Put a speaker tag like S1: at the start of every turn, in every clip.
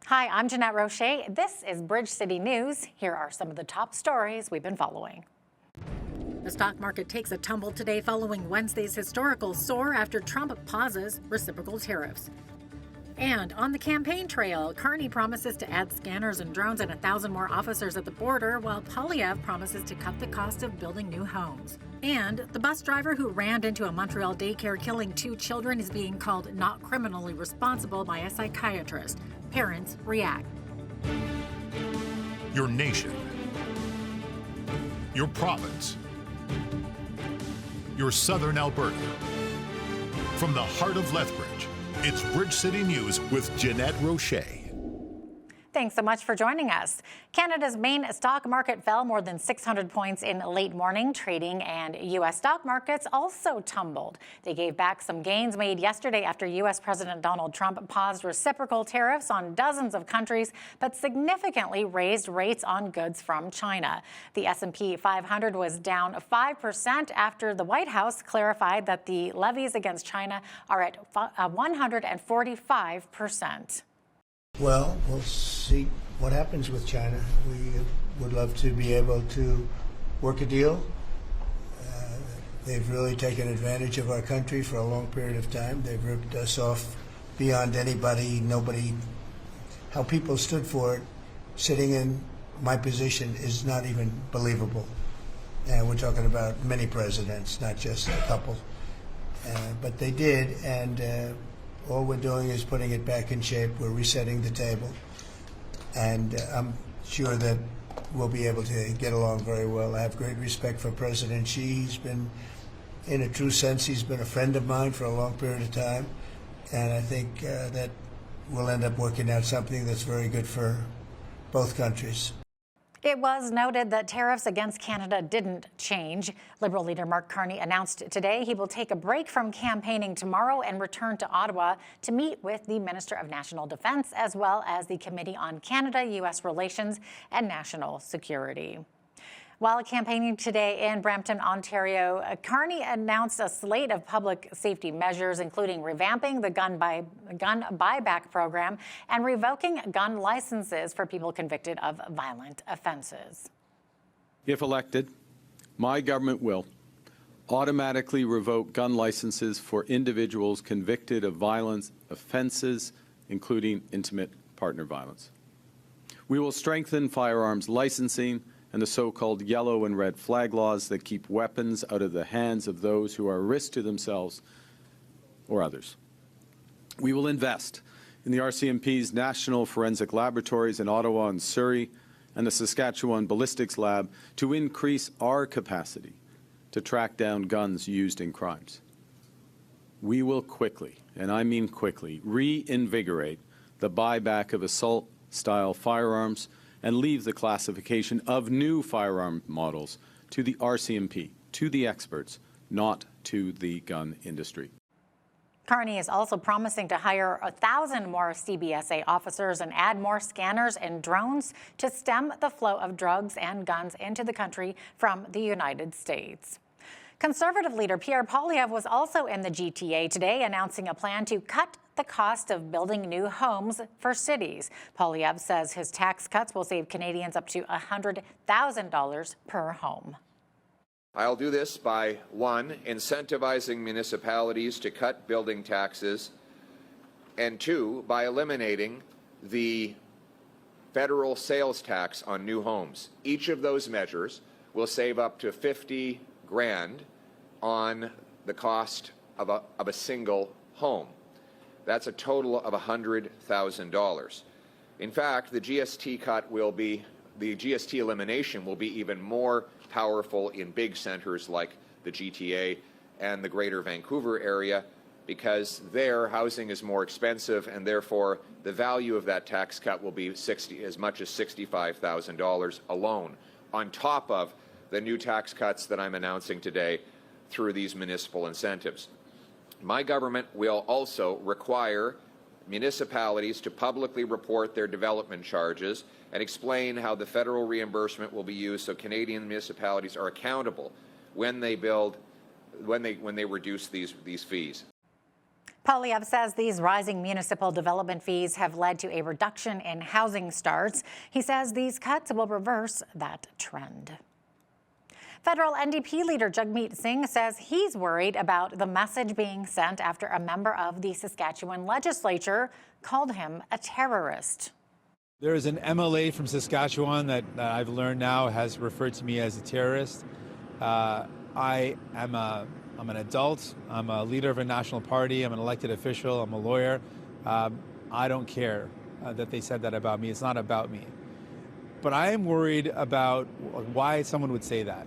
S1: Hi, I'm Jeanette Roche. This is Bridge City News. Here are some of the top stories we've been following. The stock market takes a tumble today following Wednesday's historical soar after Trump pauses reciprocal tariffs. And on the campaign trail, Carney promises to add scanners and drones and 1,000 more officers at the border, while Poilievre promises to cut the cost of building new homes. And the bus driver who rammed into a Montreal daycare killing 2 children is being called not criminally responsible by a psychiatrist. Parents react.
S2: Your nation. Your province. Your southern Alberta. From the heart of Lethbridge, it's Bridge City News with Jeanette Roche.
S1: Thanks so much for joining us. Canada's main stock market fell more than 600 points in late morning trading, and U.S. stock markets also tumbled. They gave back some gains made yesterday after U.S. President Donald Trump paused reciprocal tariffs on dozens of countries, but significantly raised rates on goods from China. The S&P 500 was down 5% after the White House clarified that the levies against China are at 145%.
S3: Well, we'll see what happens with China. We would love to be able to work a deal. They've really taken advantage of our country for a long period of time. They've ripped us off beyond nobody. How people stood for it, sitting in my position, is not even believable. We're talking about many presidents, not just a couple. But they did, and all we're doing is putting it back in shape. We're resetting the table, and I'm sure that we'll be able to get along very well. I have great respect for President Xi. He's been, in a true sense, he's been a friend of mine for a long period of time, and I think that we'll end up working out something that's very good for both countries.
S1: It was noted that tariffs against Canada didn't change. Liberal leader Mark Carney announced today he will take a break from campaigning tomorrow and return to Ottawa to meet with the Minister of National Defence as well as the Committee on Canada-U.S. Relations and National Security. While campaigning today in Brampton, Ontario, Carney announced a slate of public safety measures, including revamping the gun buyback program and revoking gun licenses for people convicted of violent offenses.
S4: If elected, my government will automatically revoke gun licenses for individuals convicted of violent offenses, including intimate partner violence. We will strengthen firearms licensing and the so-called yellow and red flag laws that keep weapons out of the hands of those who are a risk to themselves or others. We will invest in the RCMP's National Forensic Laboratories in Ottawa and Surrey and the Saskatchewan Ballistics Lab to increase our capacity to track down guns used in crimes. We will quickly, and I mean quickly, reinvigorate the buyback of assault-style firearms and leave the classification of new firearm models to the RCMP, to the experts, not to the gun industry.
S1: Carney is also promising to hire 1,000 more CBSA officers and add more scanners and drones to stem the flow of drugs and guns into the country from the United States. Conservative leader Pierre Poilievre was also in the GTA today, announcing a plan to cut the cost of building new homes for cities. Poilievre says his tax cuts will save Canadians up to $100,000 per home.
S5: I'll do this by, 1, incentivizing municipalities to cut building taxes, and 2, by eliminating the federal sales tax on new homes. Each of those measures will save up to $50,000 on the cost of a single home. That's a total of $100,000. In fact, the GST elimination will be even more powerful in big centres like the GTA and the Greater Vancouver area, because there housing is more expensive, and therefore the value of that tax cut will be as much as $65,000 alone, on top of the new tax cuts that I'm announcing today through these municipal incentives. My government will also require municipalities to publicly report their development charges and explain how the federal reimbursement will be used so Canadian municipalities are accountable when they reduce these fees.
S1: Poilievre says these rising municipal development fees have led to a reduction in housing starts. He says these cuts will reverse that trend. Federal NDP leader Jagmeet Singh says he's worried about the message being sent after a member of the Saskatchewan legislature called him a terrorist.
S6: There is an MLA from Saskatchewan that I've learned now has referred to me as a terrorist. I'm an adult. I'm a leader of a national party. I'm an elected official. I'm a lawyer. I don't care that they said that about me. It's not about me. But I am worried about why someone would say that.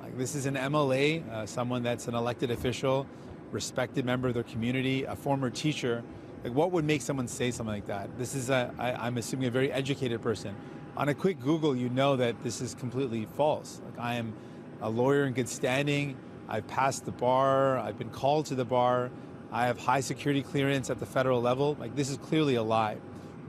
S6: Like, this is an MLA, someone that's an elected official, respected member of their community, a former teacher. Like, what would make someone say something like that? This is, I'm assuming, a very educated person. On a quick Google, you know that this is completely false. Like, I am a lawyer in good standing. I've passed the bar. I've been called to the bar. I have high security clearance at the federal level. Like, this is clearly a lie.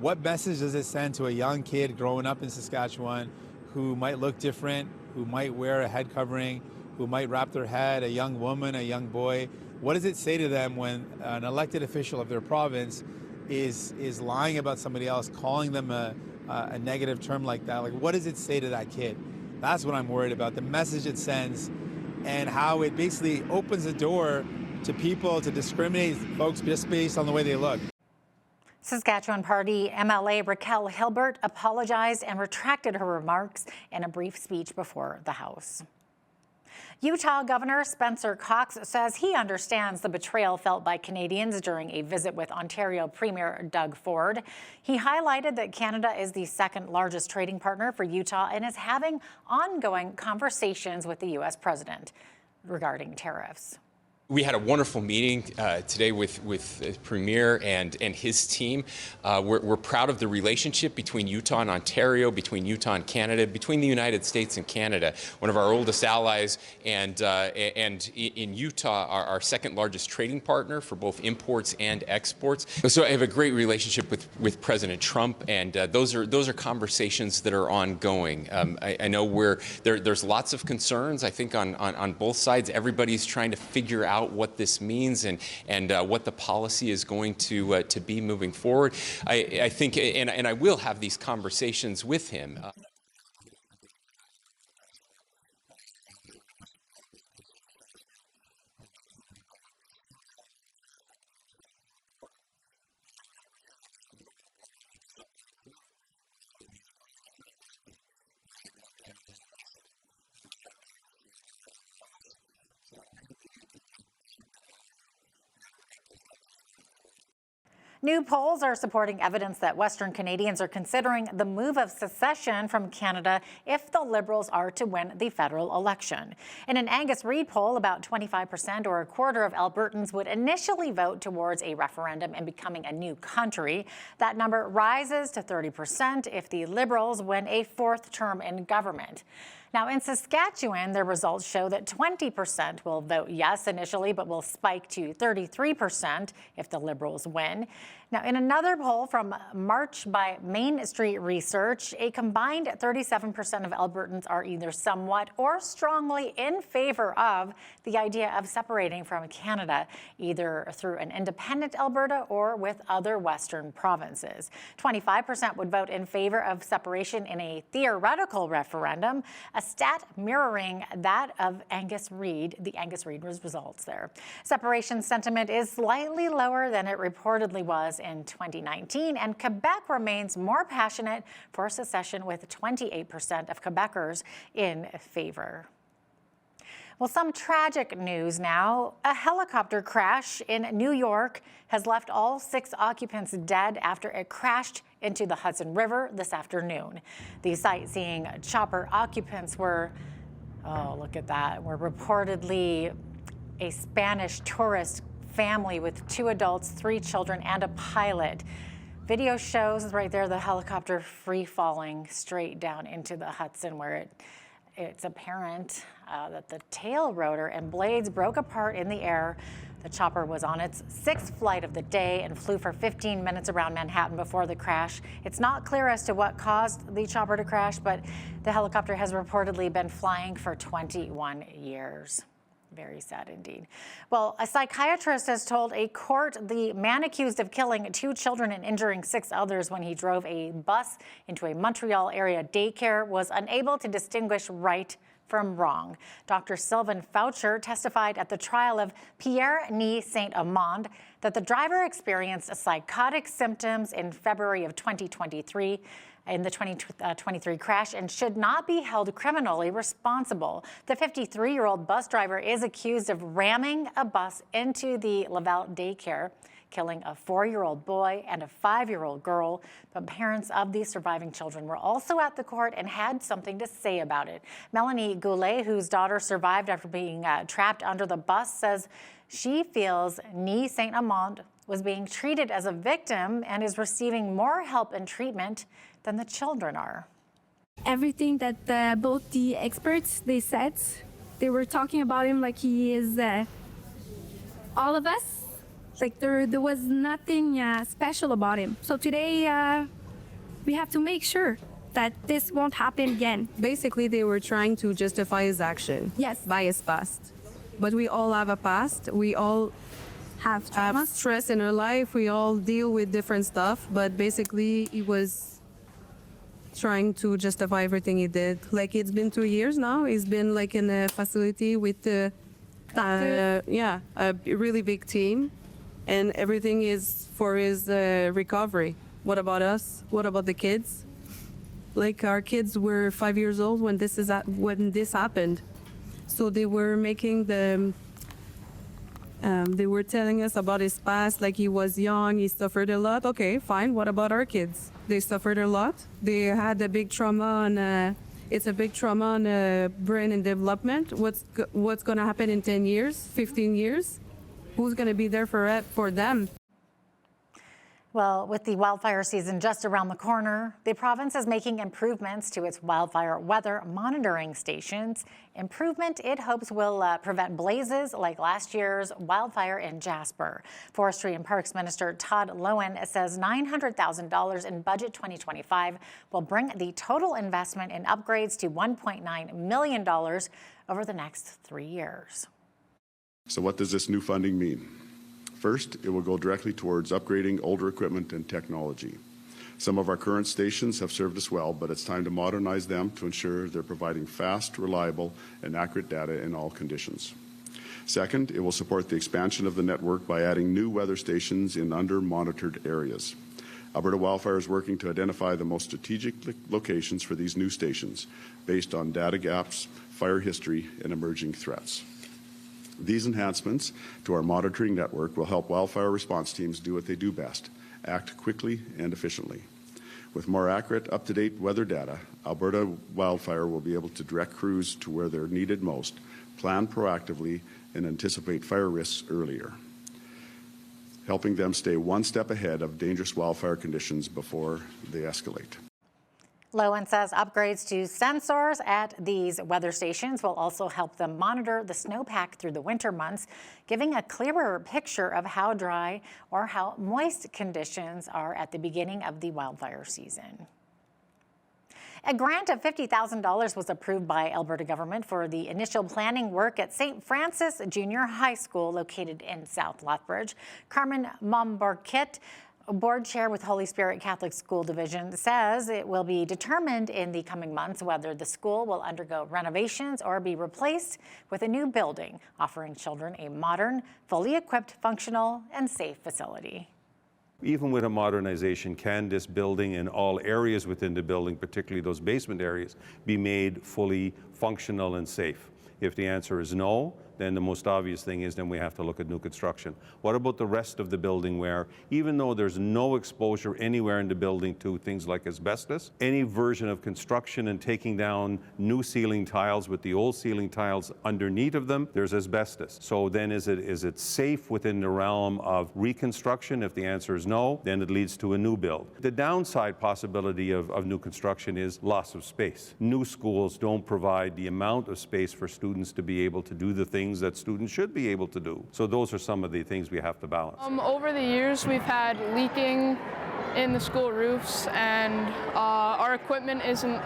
S6: What message does it send to a young kid growing up in Saskatchewan who might look different, who might wear a head covering, who might wrap their head, a young woman, a young boy? What does it say to them when an elected official of their province is lying about somebody else, calling them a negative term like that? Like, what does it say to that kid? That's what I'm worried about, the message it sends and how it basically opens the door to people to discriminate folks just based on the way they look.
S1: Saskatchewan Party MLA Raquel Hilbert apologized and retracted her remarks in a brief speech before the House. Utah Governor Spencer Cox says he understands the betrayal felt by Canadians during a visit with Ontario Premier Doug Ford. He highlighted that Canada is the second largest trading partner for Utah and is having ongoing conversations with the U.S. president regarding tariffs.
S7: We had a wonderful meeting today with the Premier and his team. We're proud of the relationship between Utah and Ontario, between Utah and Canada, between the United States and Canada. One of our oldest allies, and in Utah, our second largest trading partner for both imports and exports. So I have a great relationship with President Trump, and those are conversations that are ongoing. I know there's lots of concerns. I think on both sides, everybody's trying to figure out what this means and what the policy is going to be moving forward. I think, and I will have these conversations with him.
S1: New polls are supporting evidence that Western Canadians are considering the move of secession from Canada if the Liberals are to win the federal election. In an Angus Reid poll, about 25% or a quarter of Albertans would initially vote towards a referendum and becoming a new country. That number rises to 30% if the Liberals win a fourth term in government. Now, in Saskatchewan, the results show that 20% will vote yes initially, but will spike to 33% if the Liberals win. Now, in another poll from March by Main Street Research, a combined 37% of Albertans are either somewhat or strongly in favor of the idea of separating from Canada, either through an independent Alberta or with other Western provinces. 25% would vote in favor of separation in a theoretical referendum, a stat mirroring that of Angus Reid, the Angus Reid results there. Separation sentiment is slightly lower than it reportedly was in 2019, and Quebec remains more passionate for secession, with 28% of Quebecers in favor. Well, some tragic news now. A helicopter crash in New York has left all 6 occupants dead after it crashed into the Hudson River this afternoon. The sightseeing chopper occupants were, oh, look at that, were reportedly a Spanish tourist family with 2 adults, 3 children, and a pilot. Video shows right there the helicopter free falling straight down into the Hudson, where it's apparent that the tail rotor and blades broke apart in the air. The chopper was on its 6th flight of the day and flew for 15 minutes around Manhattan before the crash. It's not clear as to what caused the chopper to crash, but the helicopter has reportedly been flying for 21 years. Very sad indeed. Well, a psychiatrist has told a court the man accused of killing 2 children and injuring 6 others when he drove a bus into a Montreal area daycare was unable to distinguish right from wrong. Dr. Sylvain Foucher testified at the trial of Pierre Ney Saint-Amand that the driver experienced psychotic symptoms in February of 2023 in the 2023 crash and should not be held criminally responsible. The 53-year-old bus driver is accused of ramming a bus into the Laval daycare, killing a 4-year-old boy and a 5-year-old girl. But parents of these surviving children were also at the court and had something to say about it. Melanie Goulet, whose daughter survived after being trapped under the bus, says she feels Ney Saint-Amand was being treated as a victim and is receiving more help and treatment than the children are.
S8: Everything that both the experts, they said, they were talking about him like he is all of us. Like there was nothing special about him. So today we have to make sure that this won't happen again.
S9: Basically, they were trying to justify his action.
S8: Yes.
S9: By his past. But we all have a past. We all
S8: Have
S9: stress in our life. We all deal with different stuff. But basically, he was trying to justify everything he did. Like it's been 2 years now. He's been like in a facility with a really big team. And everything is for his recovery. What about us? What about the kids? Like our kids were 5 years old when this happened. So they were making they were telling us about his past, like he was young, he suffered a lot. Okay, fine. What about our kids? They suffered a lot. They had a big trauma on. It's a big trauma on brain and development. What's going to happen in 10 years, 15 years? Who's going to be there for them?
S1: Well, with the wildfire season just around the corner, the province is making improvements to its wildfire weather monitoring stations. Improvement it hopes will prevent blazes like last year's wildfire in Jasper. Forestry and Parks Minister Todd Loewen says $900,000 in budget 2025 will bring the total investment in upgrades to $1.9 million over the next 3 years.
S10: So what does this new funding mean? First, it will go directly towards upgrading older equipment and technology. Some of our current stations have served us well, but it's time to modernize them to ensure they're providing fast, reliable, and accurate data in all conditions. Second, it will support the expansion of the network by adding new weather stations in under-monitored areas. Alberta Wildfire is working to identify the most strategic locations for these new stations based on data gaps, fire history, and emerging threats. These enhancements to our monitoring network will help wildfire response teams do what they do best, act quickly and efficiently. With more accurate, up-to-date weather data, Alberta Wildfire will be able to direct crews to where they're needed most, plan proactively, and anticipate fire risks earlier, helping them stay one step ahead of dangerous wildfire conditions before they escalate.
S1: Loewen says upgrades to sensors at these weather stations will also help them monitor the snowpack through the winter months, giving a clearer picture of how dry or how moist conditions are at the beginning of the wildfire season. A grant of $50,000 was approved by Alberta government for the initial planning work at St. Francis Junior High School located in South Lethbridge. Carmen Mombarkit, board chair with Holy Spirit Catholic School Division, says it will be determined in the coming months whether the school will undergo renovations or be replaced with a new building, offering children a modern, fully equipped, functional, and safe facility.
S11: Even with a modernization, can this building and all areas within the building, particularly those basement areas, be made fully functional and safe? If the answer is no, then the most obvious thing is then we have to look at new construction. What about the rest of the building where, even though there's no exposure anywhere in the building to things like asbestos, any version of construction and taking down new ceiling tiles with the old ceiling tiles underneath of them, there's asbestos. So then is it safe within the realm of reconstruction? If the answer is no, then it leads to a new build. The downside possibility of new construction is loss of space. New schools don't provide the amount of space for students to be able to do the things that students should be able to do. So those are some of the things we have to balance.
S12: Over the years, we've had leaking in the school roofs, and our equipment isn't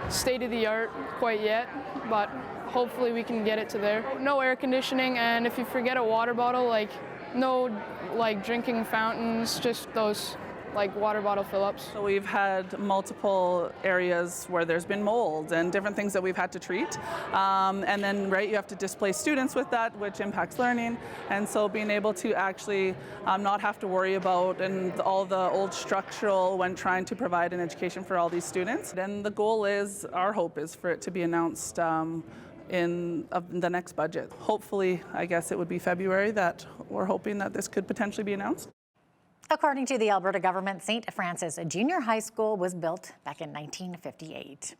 S12: state-of-the-art quite yet, but hopefully we can get it to there. No air conditioning, and if you forget a water bottle, like no like drinking fountains, just those like water bottle fill-ups.
S13: So we've had multiple areas where there's been mold and different things that we've had to treat. And then, right, you have to displace students with that, which impacts learning. And so being able to actually not have to worry about and all the old structural when trying to provide an education for all these students. And the goal is, our hope is for it to be announced in the next budget. Hopefully, I guess it would be February that we're hoping that this could potentially be announced.
S1: According to the Alberta government, St. Francis Junior High School was built back in 1958.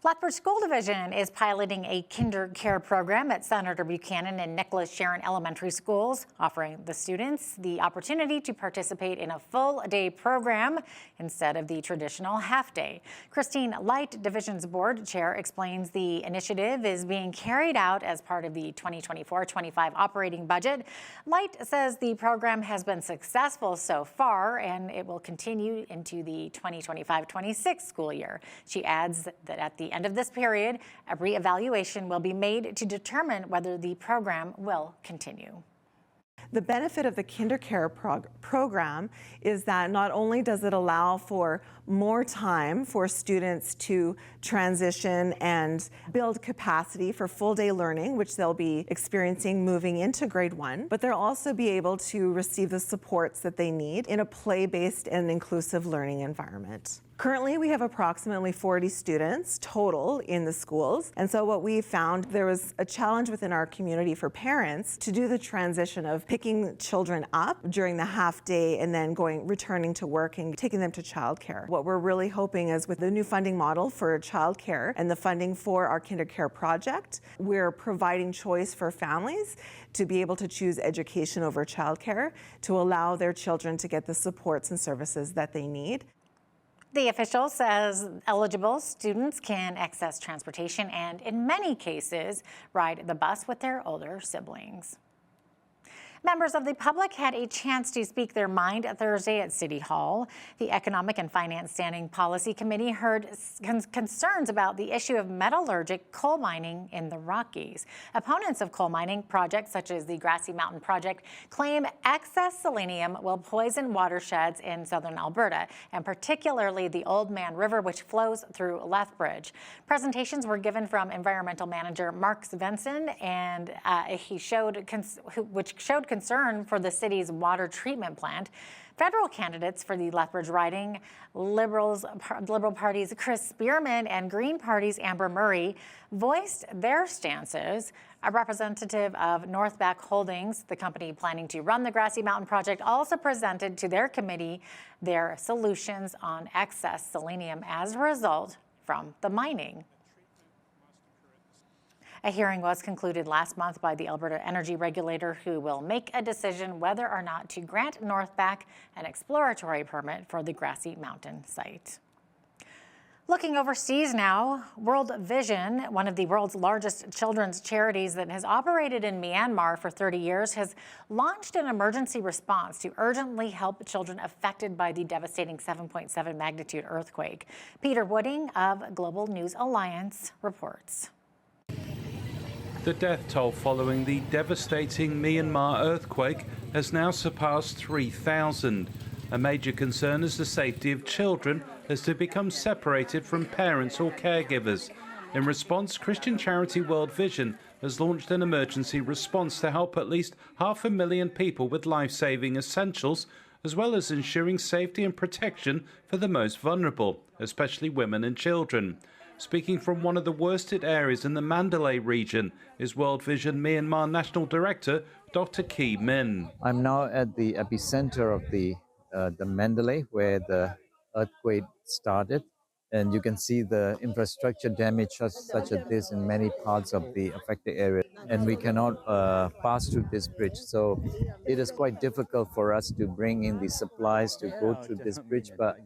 S1: Lethbridge School Division is piloting a kinder care program at Senator Buchanan and Nicholas Sharon Elementary Schools, offering the students the opportunity to participate in a full-day program instead of the traditional half-day. Christine Light, Division's board chair, explains the initiative is being carried out as part of the 2024-25 operating budget. Light says the program has been successful so far, and it will continue into the 2025-26 school year. She adds that at the end of this period, a reevaluation will be made to determine whether the program will continue.
S14: The benefit of the kinder care program is that not only does it allow for more time for students to transition and build capacity for full-day learning, which they'll be experiencing moving into grade 1, but they'll also be able to receive the supports that they need in a play-based and inclusive learning environment. Currently, we have approximately 40 students total in the schools. And so what we found, there was a challenge within our community for parents to do the transition of picking children up during the half day and then returning to work and taking them to childcare. What we're really hoping is with the new funding model for childcare and the funding for our kinder care project, we're providing choice for families to be able to choose education over childcare to allow their children to get the supports and services that they need.
S1: The official says eligible students can access transportation and, in many cases, ride the bus with their older siblings. Members of the public had a chance to speak their mind Thursday at City Hall. The Economic and Finance Standing Policy Committee heard concerns about the issue of metallurgic coal mining in the Rockies. Opponents of coal mining projects, such as the Grassy Mountain Project, claim excess selenium will poison watersheds in southern Alberta, and particularly the Old Man River, which flows through Lethbridge. Presentations were given from Environmental Manager Mark Svensson, and which showed concern for the city's water treatment plant. Federal candidates for the Lethbridge riding, Liberal Party's Chris Spearman and Green Party's Amber Murray, voiced their stances. A representative of Northback Holdings, the company planning to run the Grassy Mountain Project, also presented to their committee their solutions on excess selenium as a result from the mining. A hearing was concluded last month by the Alberta Energy Regulator, who will make a decision whether or not to grant Northback an exploratory permit for the Grassy Mountain site. Looking overseas now, World Vision, one of the world's largest children's charities that has operated in Myanmar for 30 years, has launched an emergency response to urgently help children affected by the devastating 7.7 magnitude earthquake. Peter Wooding of Global News Alliance reports.
S15: The death toll following the devastating Myanmar earthquake has now surpassed 3,000. A major concern is the safety of children as they become separated from parents or caregivers. In response, Christian charity World Vision has launched an emergency response to help at least 500,000 people with life-saving essentials, as well as ensuring safety and protection for the most vulnerable, especially women and children. Speaking from one of the worst-hit areas in the Mandalay region is World Vision Myanmar National Director Dr. Ki Min.
S16: I'm now at the epicenter of the Mandalay, where the earthquake started, and you can see the infrastructure damage such as this in many parts of the affected area, and we cannot pass through this bridge. So it is quite difficult for us to bring in the supplies to go through this bridge, but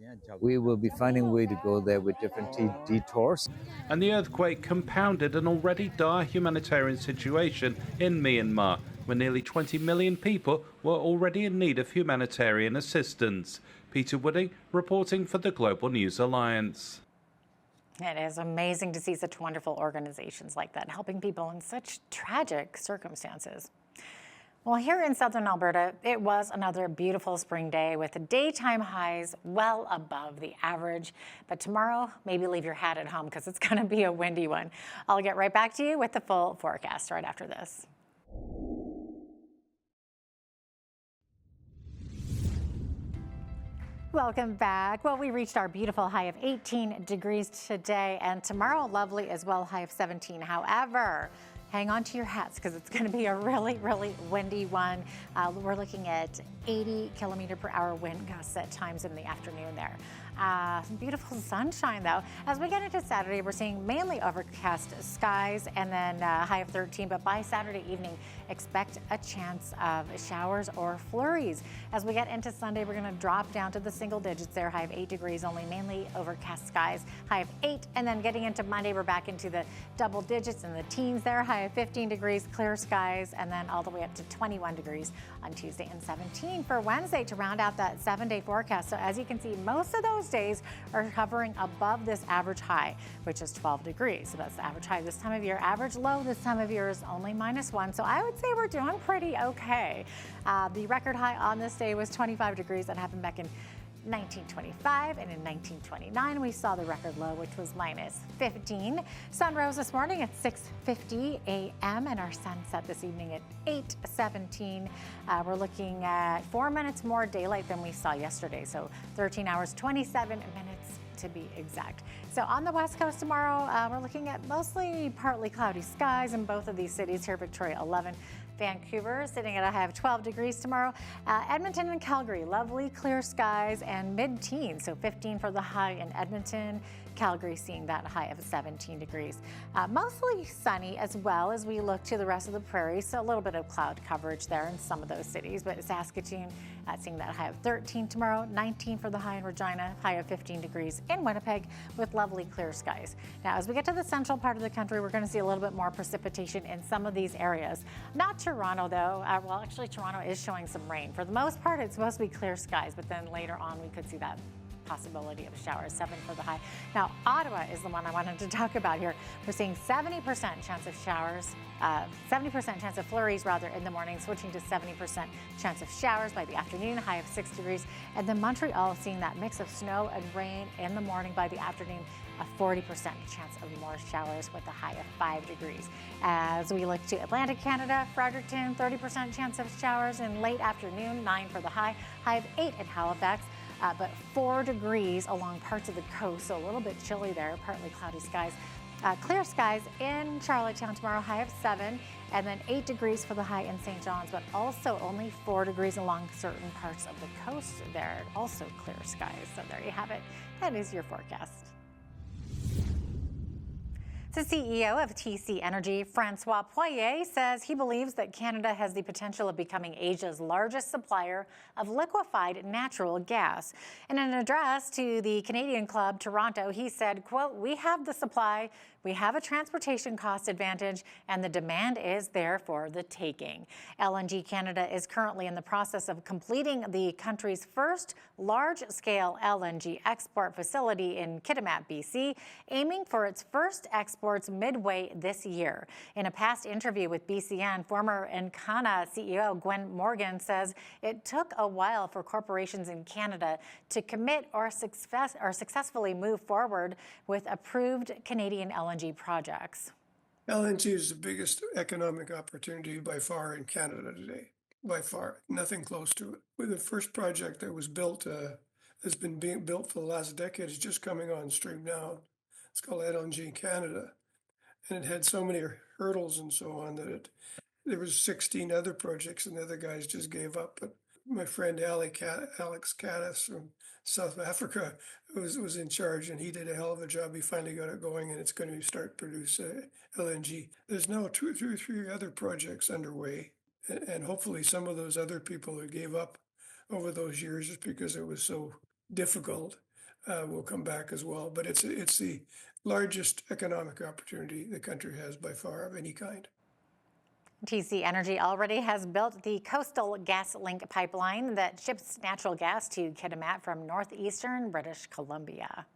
S16: we will be finding a way to go there with different detours.
S15: And the earthquake compounded an already dire humanitarian situation in Myanmar, where nearly 20 million people were already in need of humanitarian assistance. Peter Wooding reporting for the Global News Alliance.
S1: It is amazing to see such wonderful organizations like that helping people in such tragic circumstances. Well, here in southern Alberta, it was another beautiful spring day with the daytime highs well above the average. But tomorrow, maybe leave your hat at home because it's going to be a windy one. I'll get right back to you with the full forecast right after this. Welcome back. Well, we reached our beautiful high of 18 degrees today, and tomorrow lovely as well, high of 17. However, hang on to your hats because it's going to be a really, really windy one. We're looking at 80 kilometer per hour wind gusts at times in the afternoon there. Some beautiful sunshine though. As we get into Saturday, we're seeing mainly overcast skies and then high of 13, but by Saturday evening, expect a chance of showers or flurries. As we get into Sunday, we're going to drop down to the single digits there, high of 8 degrees, only mainly overcast skies, high of 8, and then getting into Monday, we're back into the double digits and the teens there, high of 15 degrees, clear skies, and then all the way up to 21 degrees on Tuesday and 17 for Wednesday to round out that 7-day forecast. So as you can see, most of those days are hovering above this average high, which is 12 degrees. So that's the average high this time of year. Average low this time of year is only -1. So I would say we're doing pretty okay. The record high on this day was 25 degrees. That happened back in 1925, and in 1929 we saw the record low, which was -15. Sun rose this morning at 6:50 a.m. and our sun set this evening at 8:17. We're looking at 4 minutes more daylight than we saw yesterday, so 13 hours 27 minutes to be exact. So on the west coast tomorrow, we're looking at mostly partly cloudy skies in both of these cities here. Victoria 11. Vancouver sitting at a high of 12 degrees tomorrow. Edmonton and Calgary, lovely clear skies and mid-teens, so 15 for the high in Edmonton. Calgary seeing that high of 17 degrees. Mostly sunny as well as we look to the rest of the prairie, so a little bit of cloud coverage there in some of those cities, but Saskatoon seeing that high of 13 tomorrow, 19 for the high in Regina, high of 15 degrees in Winnipeg with lovely clear skies. Now, as we get to the central part of the country, we're going to see a little bit more precipitation in some of these areas. Not Toronto, though. Well, actually, Toronto is showing some rain. For the most part, it's supposed to be clear skies, but then later on, we could see that possibility of showers, 7 for the high. Now, Ottawa is the one I wanted to talk about here. We're seeing 70% chance of showers, 70% chance of flurries rather in the morning, switching to 70% chance of showers by the afternoon, high of 6 degrees. And then Montreal seeing that mix of snow and rain in the morning, by the afternoon, a 40% chance of more showers with a high of 5 degrees. As we look to Atlantic Canada, Fredericton, 30% chance of showers in late afternoon, 9 for the high, high of 8 in Halifax. But 4 degrees along parts of the coast, so a little bit chilly there, partly cloudy skies. Clear skies in Charlottetown tomorrow, high of 7, and then 8 degrees for the high in St. John's, but also only 4 degrees along certain parts of the coast there. Also clear skies, so there you have it. That is your forecast. The CEO of TC Energy, Francois Poirier, says he believes that Canada has the potential of becoming Asia's largest supplier of liquefied natural gas. In an address to the Canadian Club Toronto, he said, quote, "We have the supply, we have a transportation cost advantage, and the demand is there for the taking." LNG Canada is currently in the process of completing the country's first large-scale LNG export facility in Kitimat, BC, aiming for its first exports midway this year. In a past interview with BCN, former Encana CEO Gwen Morgan says it took a while for corporations in Canada to commit or successfully move forward with approved Canadian LNG projects.
S17: LNG is the biggest economic opportunity by far in Canada today. By far, nothing close to it. With the first project that was built, has been being built for the last decade, is just coming on stream now. It's called LNG Canada, and it had so many hurdles and so on that there was 16 other projects, and the other guys just gave up. But my friend Alex Caddis from South Africa was in charge, and he did a hell of a job. He finally got it going, and it's going to start produce LNG. There's now 2 or 3 other projects underway, and hopefully some of those other people who gave up over those years just because it was so difficult will come back as well. But it's the largest economic opportunity the country has by far of any kind.
S1: TC Energy already has built the Coastal GasLink pipeline that ships natural gas to Kitimat from northeastern British Columbia.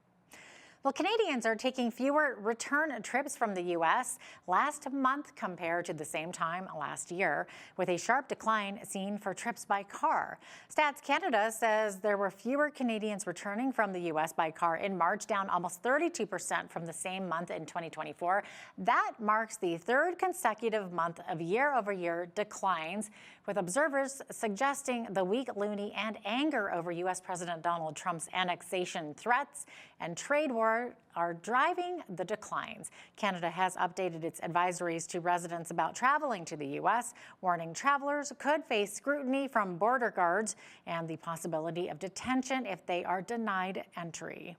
S1: Well, Canadians are taking fewer return trips from the U.S. last month compared to the same time last year, with a sharp decline seen for trips by car. Stats Canada says there were fewer Canadians returning from the U.S. by car in March, down almost 32% from the same month in 2024. That marks the third consecutive month of year-over-year declines, with observers suggesting the weak loonie and anger over U.S. President Donald Trump's annexation threats and trade war are driving the declines. Canada has updated its advisories to residents about traveling to the U.S., warning travelers could face scrutiny from border guards and the possibility of detention if they are denied entry.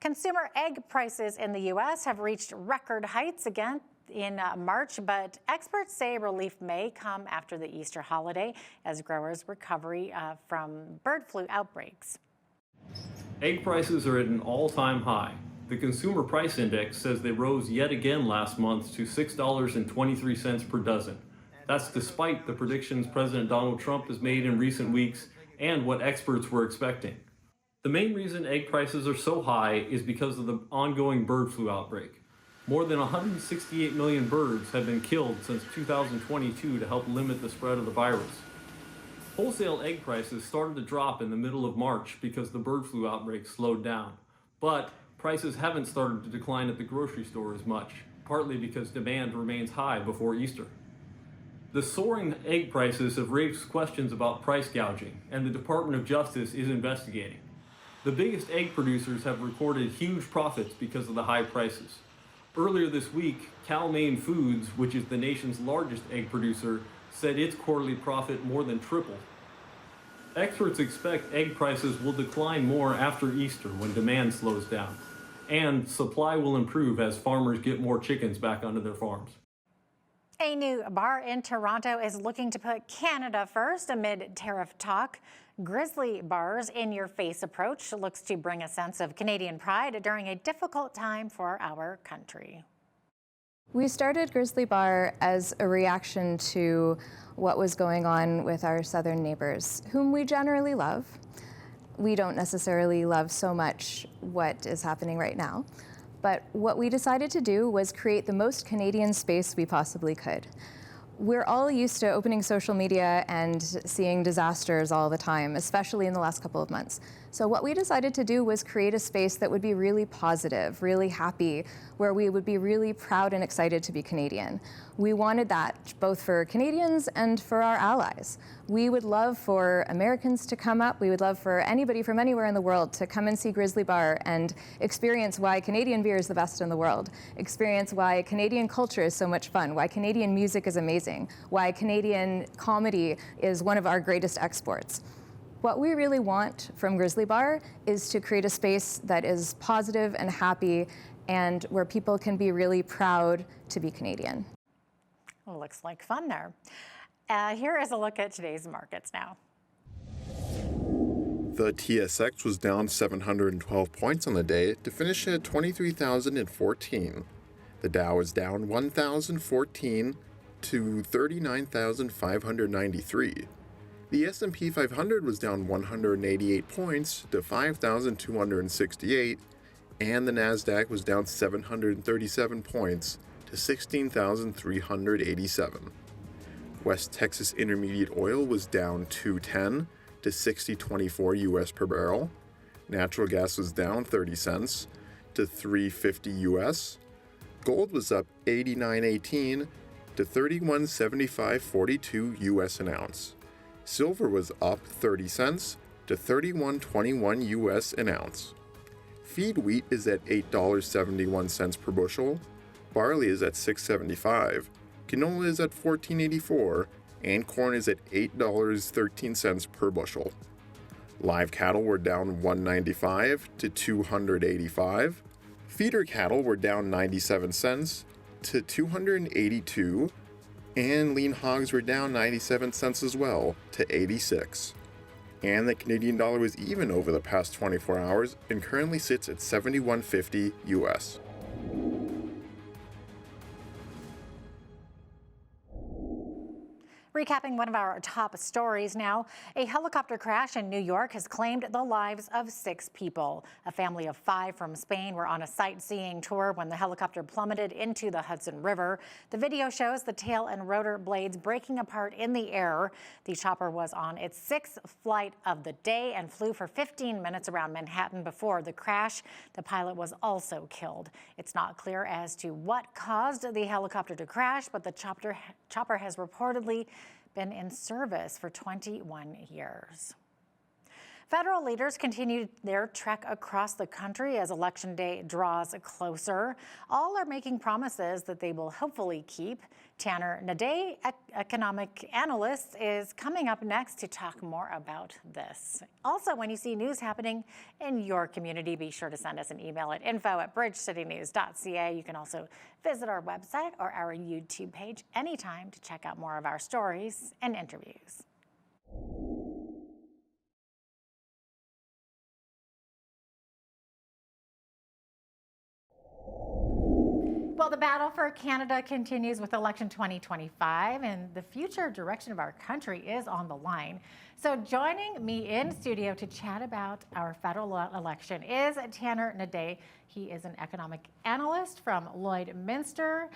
S1: Consumer egg prices in the U.S. have reached record heights again in March, but experts say relief may come after the Easter holiday as growers recover from bird flu outbreaks.
S18: Egg prices are at an all-time high. The Consumer Price Index says they rose yet again last month to $6.23 per dozen. That's despite the predictions President Donald Trump has made in recent weeks and what experts were expecting. The main reason egg prices are so high is because of the ongoing bird flu outbreak. More than 168 million birds have been killed since 2022 to help limit the spread of the virus. Wholesale egg prices started to drop in the middle of March because the bird flu outbreak slowed down. But prices haven't started to decline at the grocery store as much, partly because demand remains high before Easter. The soaring egg prices have raised questions about price gouging, and the Department of Justice is investigating. The biggest egg producers have recorded huge profits because of the high prices. Earlier this week, Cal-Maine Foods, which is the nation's largest egg producer, said its quarterly profit more than tripled. Experts expect egg prices will decline more after Easter when demand slows down, and supply will improve as farmers get more chickens back onto their farms.
S1: A new bar in Toronto is looking to put Canada first amid tariff talk. Grizzly Bar's in-your-face approach looks to bring a sense of Canadian pride during a difficult time for our country.
S19: We started Grizzly Bar as a reaction to what was going on with our southern neighbors, whom we generally love. We don't necessarily love so much what is happening right now, but what we decided to do was create the most Canadian space we possibly could. We're all used to opening social media and seeing disasters all the time, especially in the last couple of months. So what we decided to do was create a space that would be really positive, really happy, where we would be really proud and excited to be Canadian. We wanted that both for Canadians and for our allies. We would love for Americans to come up. We would love for anybody from anywhere in the world to come and see Grizzly Bar and experience why Canadian beer is the best in the world, experience why Canadian culture is so much fun, why Canadian music is amazing, why Canadian comedy is one of our greatest exports. What we really want from Grizzly Bar is to create a space that is positive and happy and where people can be really proud to be Canadian.
S1: Well, looks like fun there. Here is a look at today's markets now.
S20: The TSX was down 712 points on the day to finish at 23,014. The Dow is down 1,014 to 39,593. The S&P 500 was down 188 points to 5,268, and the Nasdaq was down 737 points to 16,387. West Texas Intermediate Oil was down 210 to 60.24 US per barrel. Natural gas was down 30 cents to 350 US. Gold was up 89.18 to 31.7542 US an ounce. Silver was up 30 cents to 31.21 US an ounce. Feed wheat is at $8.71 per bushel. Barley is at $6.75. Canola is at $14.84, and corn is at $8.13 per bushel. Live cattle were down $1.95 to $285. Feeder cattle were down 97 cents to $282, and lean hogs were down 97 cents as well to 86. And the Canadian dollar was even over the past 24 hours and currently sits at 71.50 US.
S1: Recapping one of our top stories now, a helicopter crash in New York has claimed the lives of 6 people. A family of 5 from Spain were on a sightseeing tour when the helicopter plummeted into the Hudson River. The video shows the tail and rotor blades breaking apart in the air. The chopper was on its 6th flight of the day and flew for 15 minutes around Manhattan before the crash. The pilot was also killed. It's not clear as to what caused the helicopter to crash, but the chopper has reportedly been in service for 21 years. Federal leaders continue their trek across the country as Election Day draws closer. All are making promises that they will hopefully keep. Tanner Naday, economic analyst, is coming up next to talk more about this. Also, when you see news happening in your community, be sure to send us an email at info@bridgecitynews.ca. You can also visit our website or our YouTube page anytime to check out more of our stories and interviews. Well, the battle for Canada continues with election 2025, and the future direction of our country is on the line. So joining me in studio to chat about our federal election is Tanner Naday. He is an economic analyst from Lloydminster.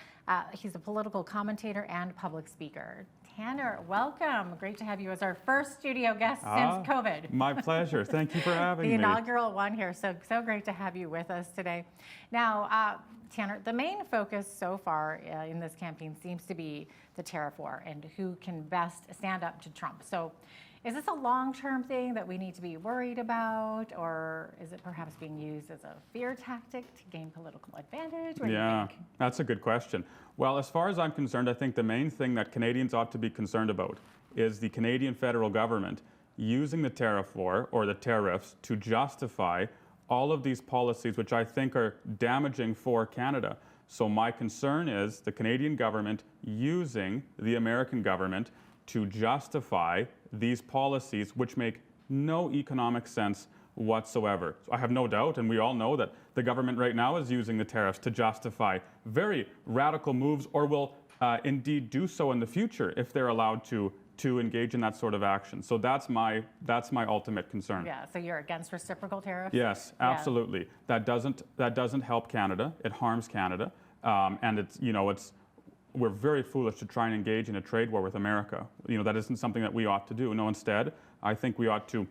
S1: He's a political commentator and public speaker. Tanner, welcome. Great to have you as our first studio guest since COVID.
S21: My pleasure. Thank you for having me.
S1: The inaugural one here. So great to have you with us today. Now, Tanner, the main focus so far in this campaign seems to be the tariff war and who can best stand up to Trump. So is this a long-term thing that we need to be worried about, or is it perhaps being used as a fear tactic to gain political advantage? What do you think?
S21: That's a good question. Well, as far as I'm concerned, I think the main thing that Canadians ought to be concerned about is the Canadian federal government using the tariff war or the tariffs to justify all of these policies which I think are damaging for Canada. So my concern is the Canadian government using the American government to justify these policies which make no economic sense whatsoever. So I have no doubt, and we all know, that the government right now is using the tariffs to justify very radical moves, or will indeed do so in the future if they're allowed to engage in that sort of action. So that's my ultimate concern.
S1: Yeah, so you're against reciprocal tariffs?
S21: Yes, absolutely. Yeah. That doesn't help Canada. It harms Canada, and we're very foolish to try and engage in a trade war with America. That isn't something that we ought to do. No, instead, I think we ought to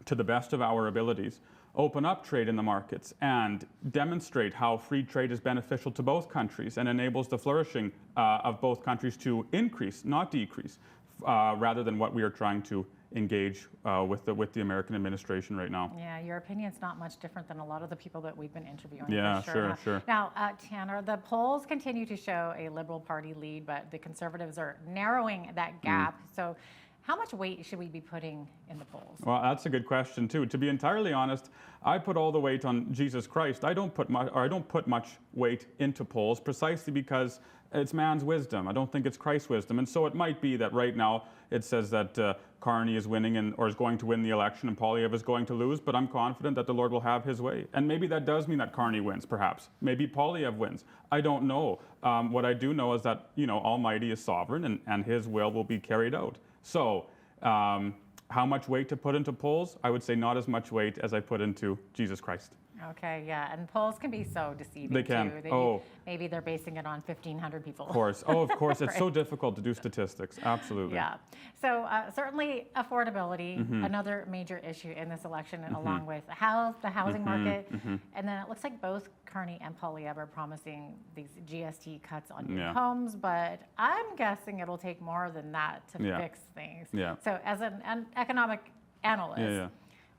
S21: the best of our abilities, open up trade in the markets and demonstrate how free trade is beneficial to both countries and enables the flourishing of both countries to increase, not decrease, rather than what we are trying to engage with the American administration right now.
S1: Yeah, your opinion's not much different than a lot of the people that we've been interviewing.
S21: Yeah, sure.
S1: Now, Tanner, the polls continue to show a Liberal Party lead, but the Conservatives are narrowing that gap. So how much weight should we be putting in the polls?
S21: Well, that's a good question too. To be entirely honest, I put all the weight on Jesus Christ. I don't put much weight into polls precisely because it's man's wisdom. I don't think it's Christ's wisdom. And so it might be that right now it says that Carney is winning or is going to win the election and Poilievre is going to lose, but I'm confident that the Lord will have his way. And maybe that does mean that Carney wins, perhaps. Maybe Poilievre wins. I don't know. What I do know is that, Almighty is sovereign and his will be carried out. So how much weight to put into polls? I would say not as much weight as I put into Jesus Christ.
S1: Okay, yeah, and polls can be so deceiving
S21: They can.
S1: too. Maybe they're basing it on 1,500 people.
S21: Of course. Oh, of course. It's
S1: Right.
S21: so difficult to do statistics. Absolutely.
S1: Yeah. So certainly affordability, another major issue in this election, along with the housing market. And then it looks like both Carney and Poilievre are promising these GST cuts on new homes, but I'm guessing it'll take more than that to fix things.
S21: Yeah.
S1: So as an economic analyst,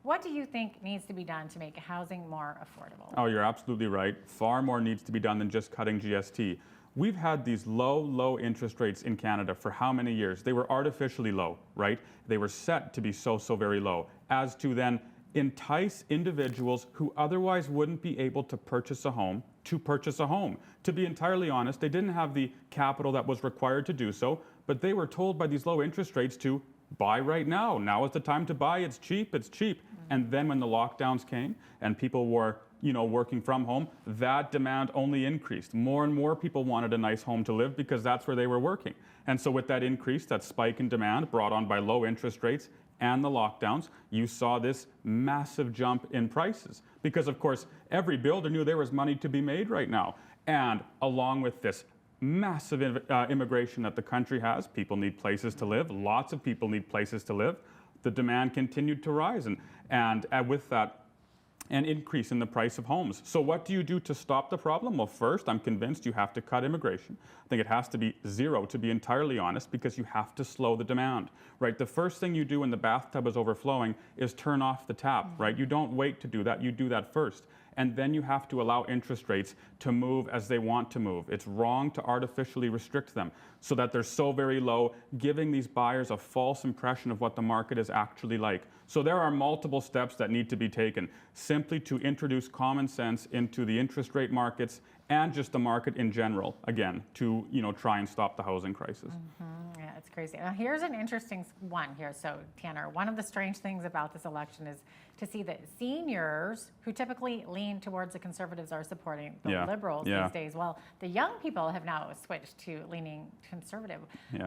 S1: what do you think needs to be done to make housing more affordable?
S21: Oh, you're absolutely right. Far more needs to be done than just cutting GST. We've had these low interest rates in Canada for how many years? They were artificially low, right? They were set to be so very low, as to then entice individuals who otherwise wouldn't be able to purchase a home to purchase a home. To be entirely honest, they didn't have the capital that was required to do so, but they were told by these low interest rates to buy right now. Now is the time to buy. It's cheap. It's cheap. And then when the lockdowns came and people were, working from home, that demand only increased. More and more people wanted a nice home to live because that's where they were working. And so with that increase, that spike in demand brought on by low interest rates and the lockdowns, you saw this massive jump in prices. Because of course, every builder knew there was money to be made right now. And along with this massive immigration that the country has, people need places to live. Lots of people need places to live. The demand continued to rise. And with that, an increase in the price of homes. So what do you do to stop the problem? Well, first, I'm convinced you have to cut immigration. I think it has to be zero, to be entirely honest, because you have to slow the demand, right? The first thing you do when the bathtub is overflowing is turn off the tap, right? You don't wait to do that. You do that first. And then you have to allow interest rates to move as they want to move. It's wrong to artificially restrict them so that they're so very low, giving these buyers a false impression of what the market is actually like. So there are multiple steps that need to be taken simply to introduce common sense into the interest rate markets and just the market in general, again, to try and stop the housing crisis.
S1: Yeah, it's crazy. Now, here's an interesting one here. So, Tanner, one of the strange things about this election is to see that seniors who typically lean towards the Conservatives are supporting the Liberals these days. Well, the young people have now switched to leaning Conservative.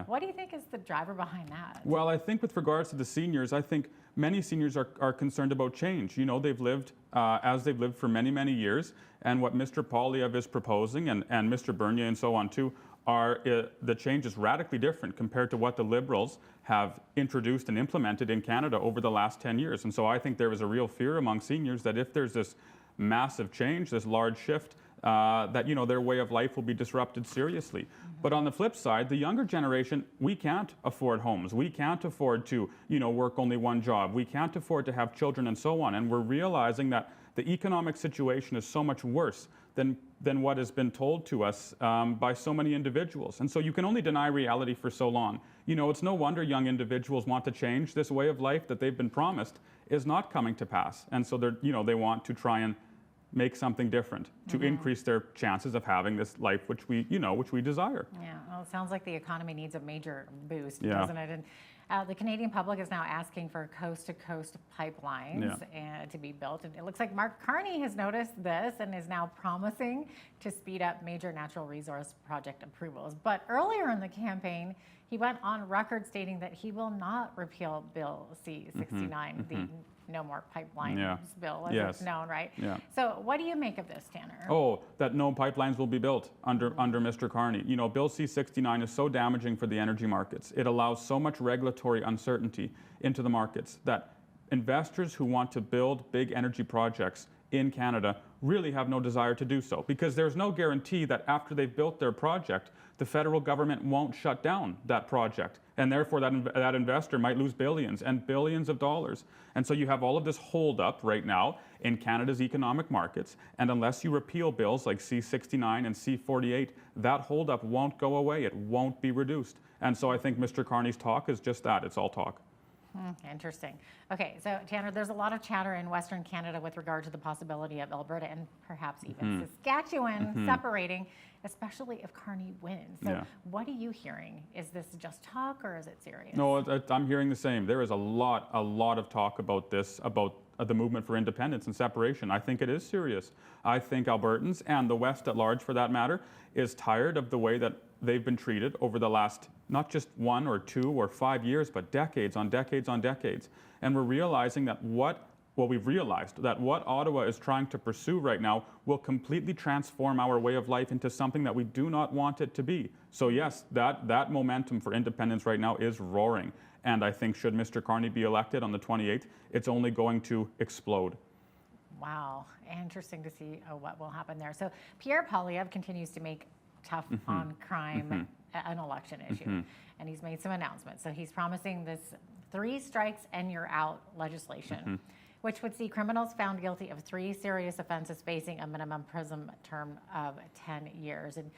S1: What do you think is the driver behind that?
S21: Well, I think with regards to the seniors, I think many seniors are concerned about change. They've lived as they've lived for many, many years. And what Mr. Poilievre is proposing and Mr. Bernier and so on too are the change is radically different compared to what the Liberals have introduced and implemented in Canada over the last 10 years. And so I think there is a real fear among seniors that if there's this massive change, this large shift, that their way of life will be disrupted seriously. But on the flip side, the younger generation, we can't afford homes. We can't afford to work only one job. We can't afford to have children and so on. And we're realizing that the economic situation is so much worse than what has been told to us by so many individuals. And so you can only deny reality for so long. It's no wonder young individuals want to change. This way of life that they've been promised is not coming to pass. And so they want to try and make something different to increase their chances of having this life which we desire.
S1: Yeah, well, it sounds like the economy needs a major boost, doesn't it? And the Canadian public is now asking for coast-to-coast pipelines to be built. And it looks like Mark Carney has noticed this and is now promising to speed up major natural resource project approvals. But earlier in the campaign, he went on record stating that he will not repeal Bill C-69, the No More Pipelines bill, as it's known, right? So what do you make of this, Tanner?
S21: Oh, that no pipelines will be built under Mr. Carney. Bill C-69 is so damaging for the energy markets. It allows so much regulatory uncertainty into the markets that investors who want to build big energy projects in Canada really have no desire to do so, because there's no guarantee that after they've built their project, the federal government won't shut down that project. And therefore that investor might lose billions and billions of dollars. And so you have all of this hold up right now in Canada's economic markets. And unless you repeal bills like C-69 and C-48, that hold up won't go away. It won't be reduced. And so I think Mr. Carney's talk is just that. It's all talk.
S1: Interesting. Okay, so Tanner, there's a lot of chatter in Western Canada with regard to the possibility of Alberta and perhaps even Saskatchewan separating, especially if Carney wins. So what are you hearing? Is this just talk or is it serious?
S21: No, I'm hearing the same. There is a lot of talk about this, about the movement for independence and separation. I think it is serious. I think Albertans and the West at large, for that matter, is tired of the way that they've been treated over the last not just 1 or 2 or 5 years, but decades on decades on decades. And we're realizing that we've realized that what Ottawa is trying to pursue right now will completely transform our way of life into something that we do not want it to be. So yes, that momentum for independence right now is roaring. And I think should Mr. Carney be elected on the 28th, it's only going to explode.
S1: Wow, interesting to see what will happen there. So Pierre Poilievre continues to make tough on crime an election issue. And he's made some announcements. So he's promising this 3 strikes and you're out legislation, which would see criminals found guilty of 3 serious offenses facing a minimum prison term of 10 years. And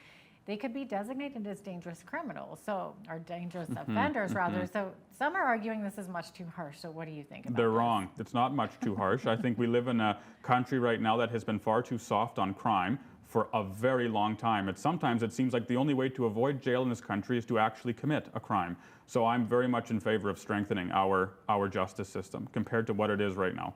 S1: they could be designated as dangerous criminals, or dangerous offenders rather. So some are arguing this is much too harsh. So what do you think about
S21: They're
S1: this?
S21: wrong. It's not much too harsh. I think we live in a country right now that has been far too soft on crime for a very long time. Sometimes it seems like the only way to avoid jail in this country is to actually commit a crime. So I'm very much in favor of strengthening our justice system compared to what it is right now.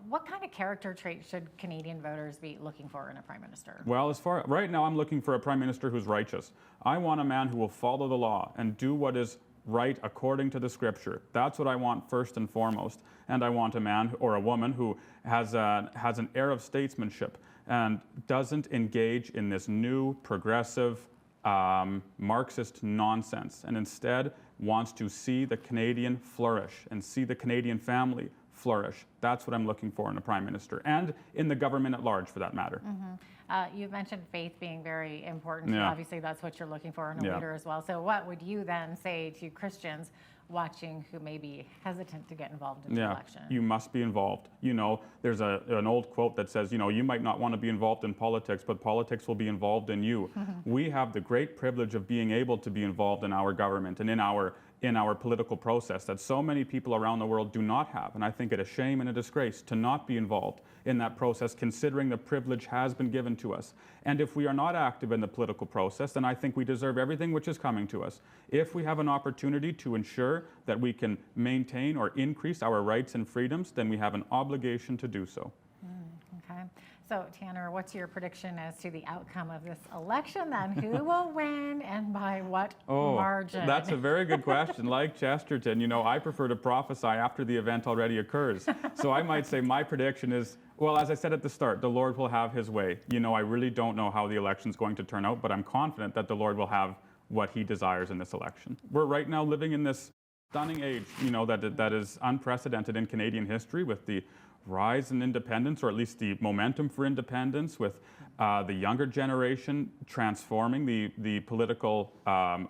S1: What kind of character traits should Canadian voters be looking for in a prime minister?
S21: Well, right now I'm looking for a prime minister who's righteous. I want a man who will follow the law and do what is right according to the scripture. That's what I want first and foremost. And I want a man or a woman who has an air of statesmanship and doesn't engage in this new progressive Marxist nonsense, and instead wants to see the Canadian flourish and see the Canadian family flourish. That's what I'm looking for in a prime minister, and in the government at large, for that matter.
S1: You've mentioned faith being very important.
S21: Yeah.
S1: Obviously, that's what you're looking for in a
S21: Yeah.
S1: leader as well. So what would you then say to Christians watching who may be hesitant to get involved in the election?
S21: You must be involved. You know, there's an old quote that says, you know, you might not want to be involved in politics, but politics will be involved in you. We have the great privilege of being able to be involved in our government and in our political process that so many people around the world do not have. And I think it a shame and a disgrace to not be involved in that process, considering the privilege has been given to us. And if we are not active in the political process, then I think we deserve everything which is coming to us. If we have an opportunity to ensure that we can maintain or increase our rights and freedoms, then we have an obligation to do so.
S1: Okay. So, Tanner, what's your prediction as to the outcome of this election then? Who will win and by what margin?
S21: That's a very good question. Like Chesterton, you know, I prefer to prophesy after the event already occurs. So I might say my prediction is, well, as I said at the start, the Lord will have his way. You know, I really don't know how the election's going to turn out, but I'm confident that the Lord will have what he desires in this election. We're right now living in this stunning age, you know, that is unprecedented in Canadian history, with the rise in independence, or at least the momentum for independence, with the younger generation transforming the political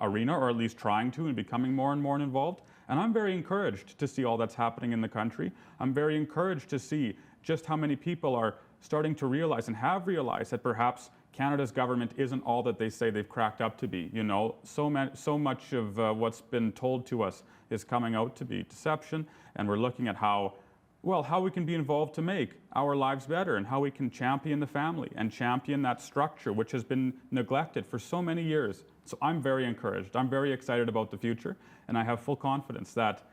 S21: arena, or at least trying to, and becoming more and more involved. And I'm very encouraged to see all that's happening in the country. I'm very encouraged to see just how many people are starting to realize and have realized that perhaps Canada's government isn't all that they say they've cracked up to be. You know, so much of what's been told to us is coming out to be deception, and we're looking at how we can be involved to make our lives better, and how we can champion the family and champion that structure which has been neglected for so many years. So I'm very encouraged. I'm very excited about the future, and I have full confidence that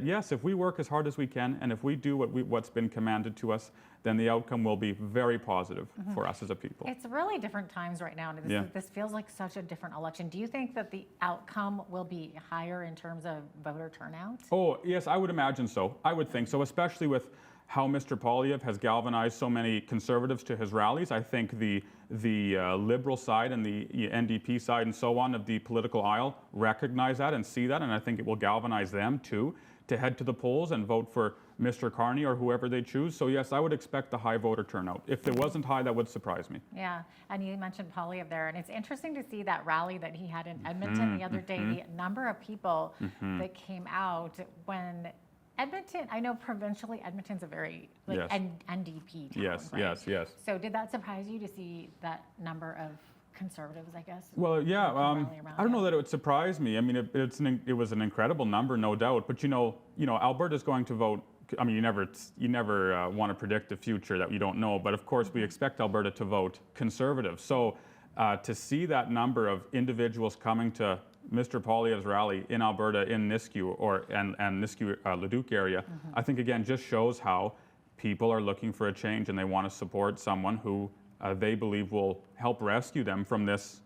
S21: yes, if we work as hard as we can, and if we do what's been commanded to us, then the outcome will be very positive for us as a people.
S1: It's really different times right now. And this feels like such a different election. Do you think that the outcome will be higher in terms of voter turnout?
S21: Oh, yes, I would imagine so. I would think so, especially with how Mr. Poilievre has galvanized so many Conservatives to his rallies. I think the Liberal side and the NDP side and so on of the political aisle recognize that and see that, and I think it will galvanize them too to head to the polls and vote for Mr. Carney or whoever they choose. So yes, I would expect a high voter turnout. If it wasn't high, that would surprise me.
S1: Yeah, and you mentioned Poilievre there, and it's interesting to see that rally that he had in Edmonton the other day, the number of people that came out when Edmonton, I know provincially Edmonton's a very NDP town, right?
S21: Yes.
S1: So did that surprise you to see that number of Conservatives, I guess?
S21: Well, yeah, I don't know that it would surprise me. I mean, it was an incredible number, no doubt. But you know, Alberta's going to vote. I mean, you never want to predict the future that you don't know. But of course, we expect Alberta to vote Conservative. So to see that number of individuals coming to Mr. Poilievre's rally in Alberta, in Nisku and Nisku Leduc area, I think again just shows how people are looking for a change, and they want to support someone who they believe will help rescue them from this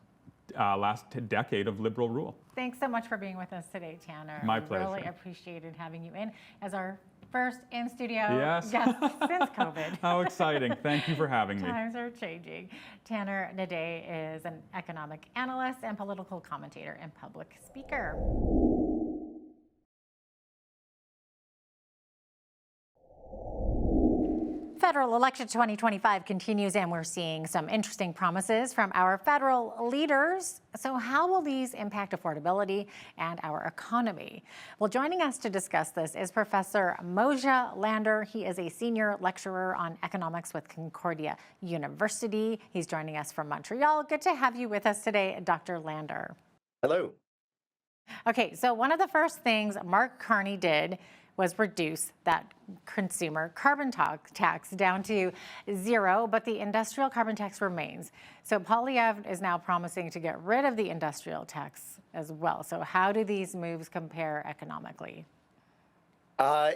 S21: last decade of Liberal rule.
S1: Thanks so much for being with us today, Tanner.
S21: My pleasure.
S1: Really appreciated having you in as our first in-studio
S21: Yes.
S1: guest since COVID.
S21: How exciting. Thank you for having me.
S1: Times are changing. Tanner Naday is an economic analyst and political commentator and public speaker. Federal election 2025 continues, and we're seeing some interesting promises from our federal leaders. So how will these impact affordability and our economy? Well, joining us to discuss this is Professor Moja Lander. He is a senior lecturer on economics with Concordia University. He's joining us from Montreal. Good to have you with us today, Dr. Lander.
S2: Hello.
S1: Okay, so one of the first things Mark Carney did was reduce that consumer carbon tax down to zero, but the industrial carbon tax remains. So Poilievre is now promising to get rid of the industrial tax as well. So how do these moves compare economically?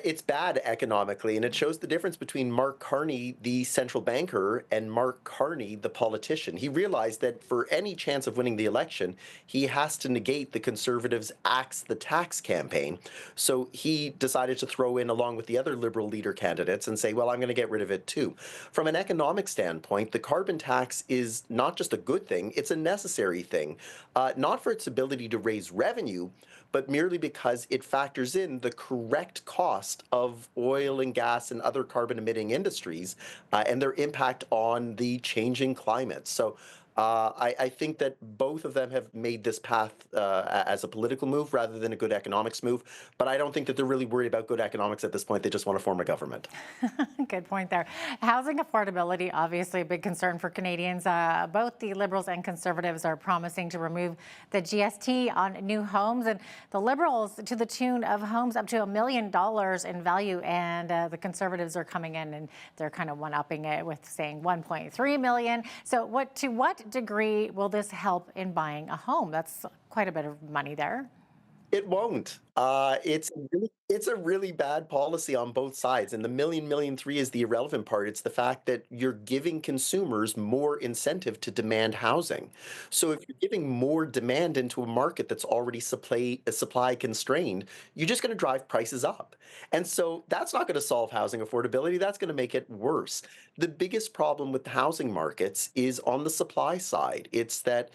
S2: It's bad economically, and it shows the difference between Mark Carney, the central banker, and Mark Carney, the politician. He realized that for any chance of winning the election, he has to negate the Conservatives' Axe the Tax campaign. So he decided to throw in, along with the other Liberal leader candidates, and say, well, I'm going to get rid of it too. From an economic standpoint, the carbon tax is not just a good thing, it's a necessary thing. Not for its ability to raise revenue, but merely because it factors in the correct cost of oil and gas and other carbon-emitting industries and their impact on the changing climate. So I think that both of them have made this path as a political move rather than a good economics move. But I don't think that they're really worried about good economics at this point. They just want to form a government.
S1: Good point there. Housing affordability, obviously a big concern for Canadians. Both the Liberals and Conservatives are promising to remove the GST on new homes, and the Liberals to the tune of homes up to $1 million in value, and the Conservatives are coming in and they're kind of one-upping it with saying $1.3 million. So to what degree will this help in buying a home? That's quite a bit of money there.
S2: It won't. It's a really bad policy on both sides. And the $1 million is the irrelevant part. It's the fact that you're giving consumers more incentive to demand housing. So if you're giving more demand into a market that's already supply constrained, you're just going to drive prices up. And so that's not going to solve housing affordability. That's going to make it worse. The biggest problem with the housing markets is on the supply side. It's that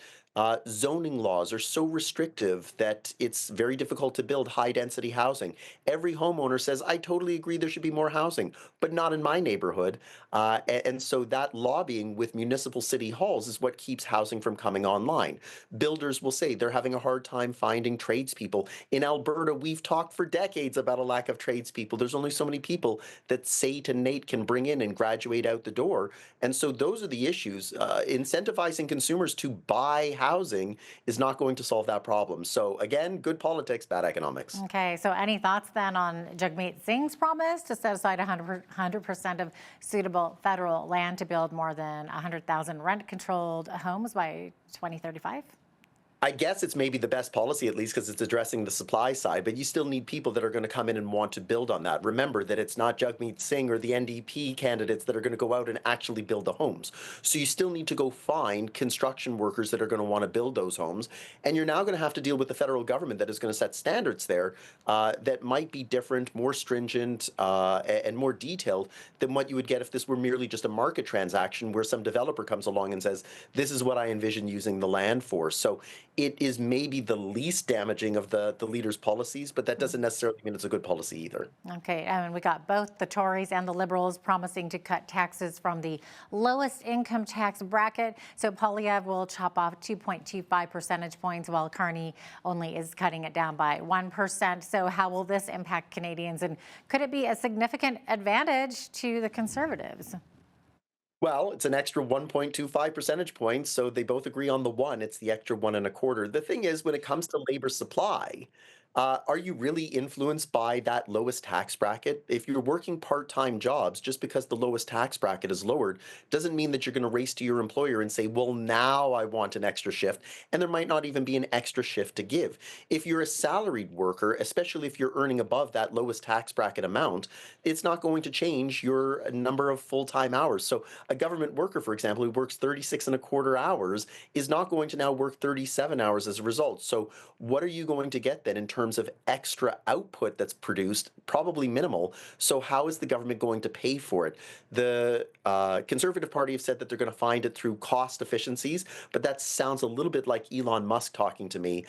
S2: zoning laws are so restrictive that it's very difficult to build high-density housing. Every homeowner says, I totally agree there should be more housing, but not in my neighborhood. And so that lobbying with municipal city halls is what keeps housing from coming online. Builders will say they're having a hard time finding tradespeople. In Alberta, we've talked for decades about a lack of tradespeople. There's only so many people that Sate and Nate can bring in and graduate out the door. And so those are the issues. Incentivizing consumers to buy housing is not going to solve that problem. So again, good politics, bad economics.
S1: Okay, so any thoughts then on Jagmeet Singh's promise to set aside 100% of suitable federal land to build more than 100,000 rent-controlled homes by 2035?
S2: I guess it's maybe the best policy, at least because it's addressing the supply side, but you still need people that are going to come in and want to build on that. Remember that it's not Jagmeet Singh or the NDP candidates that are going to go out and actually build the homes. So you still need to go find construction workers that are going to want to build those homes. And you're now going to have to deal with the federal government that is going to set standards there that might be different, more stringent, and more detailed than what you would get if this were merely just a market transaction where some developer comes along and says, this is what I envision using the land for. So it is maybe the least damaging of the leader's policies, but that doesn't necessarily mean it's a good policy either.
S1: Okay, and we got both the Tories and the Liberals promising to cut taxes from the lowest income tax bracket. So Poilievre will chop off 2.25 percentage points, while Carney only is cutting it down by 1%. So how will this impact Canadians, and could it be a significant advantage to the Conservatives?
S2: Well, it's an extra 1.25 percentage points, so they both agree on the one. It's the extra 1.25. The thing is, when it comes to labor supply, are you really influenced by that lowest tax bracket? If you're working part-time jobs, just because the lowest tax bracket is lowered, doesn't mean that you're going to race to your employer and say, well, now I want an extra shift. And there might not even be an extra shift to give. If you're a salaried worker, especially if you're earning above that lowest tax bracket amount, it's not going to change your number of full-time hours. So a government worker, for example, who works 36.25 hours is not going to now work 37 hours as a result. So what are you going to get then in terms of extra output that's produced? Probably minimal. So how is the government going to pay for it? The Conservative Party have said that they're going to find it through cost efficiencies, but that sounds a little bit like Elon Musk talking to me,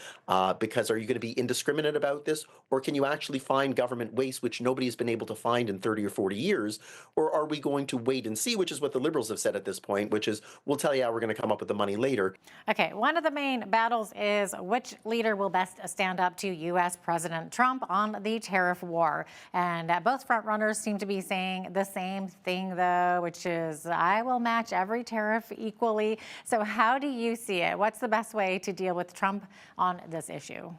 S2: because are you going to be indiscriminate about this, or can you actually find government waste, which nobody has been able to find in 30 or 40 years, or are we going to wait and see, which is what the Liberals have said at this point, which is, we'll tell you how we're going to come up with the money later.
S1: Okay, one of the main battles is which leader will best stand up to U.S. President Trump on the tariff war. And both frontrunners seem to be saying the same thing, though, which is, I will match every tariff equally. So how do you see it? What's the best way to deal with Trump on this issue?